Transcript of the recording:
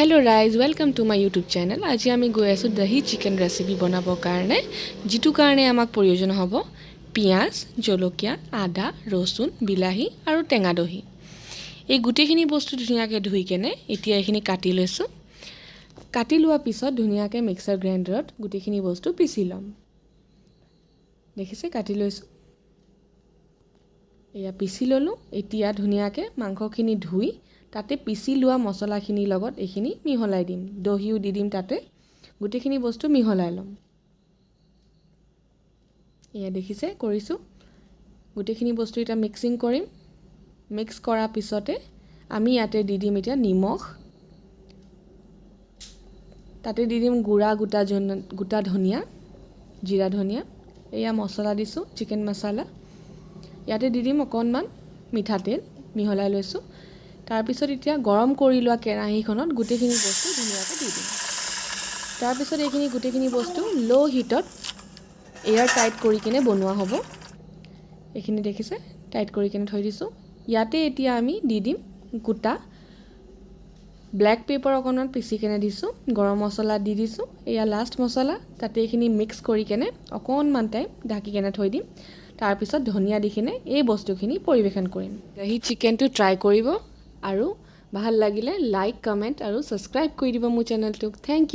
Hello rise welcome to my YouTube channel. आज आमी गई आसो दही चिकेन रेसिपी बनाबर कारणे जिटु कारणे आमाक प्रयोजन हब पियाज जलकिया आदा रसुन बिलाही और टेंगा दही। এই গুটেখিনি বস্তু ধুনিয়াকে ধুই কেনে এতিয়া এখিনি কাটি লৈছো। কাটি লোৱা পিছত ধুনিয়াকে মিক্সাৰ গ্ৰাইণ্ডাৰত গুটেখিনি বস্তু পিছি লম। দেখিছে কাটি লৈছো। এয়া পিছি ললো। এতিয়া ধুনিয়াকে মাংসখিনি ধুই তাতে পিছি লোৱা মছলাখিনিৰ লগত এখিনি মিহলাই দিম। দহিও দি দিম তাতে। গুটেখিনি বস্তু মিহলাই লম। এয়া দেখিছে কৰিছো। গুটেখিনি বস্তু এটা মিক্সিং কৰিম। মিক্স কৰাৰ পিছতে আমি ইয়াতে দি দিম এতিয়া নিমখ। তাতে দি দিম গোটা ধনিয়া জিৰা ধনিয়া। এয়া মছলা দিছো চিকেন মছলা। ইয়াতে দি দিম অকণমান মিঠাতেল মিহলাই লৈছো। তাৰ পিছত এতিয়া গৰম কৰি লোৱা কেৰাহীখনত গুটেখিনি বস্তু ধুনিয়াকৈ দি দিম। তাৰ পিছত এইখিনি গুটেখিনি বস্তু লো হিটত এয়াৰ টাইট কৰি কিনে বনোৱা হ'ব। এইখিনি দেখিছে টাইট কৰি কিনে থৈ দিছো। ইয়াতে এতিয়া আমি দি দিম গোটা ব্ল্যাক পেপাৰ অকণমান পিছি কেনে দিছো। গৰম মছলা দি দিছো। এয়া লাষ্ট মছলা তাতে এইখিনি মিক্স কৰি কেনে অকণমান টাইম ঢাকি কেনে থৈ দিম। তাৰ পিছত ধনিয়া দি কিনে এই বস্তুখিনি পৰিবেশন কৰিম। দহি চিকেনটো ট্ৰাই কৰিব আৰু ভাল লাগিলে লাইক কমেন্ট আৰু সাবস্ক্ৰাইব কৰি দিব মোৰ চেনেলটোক। Thank U.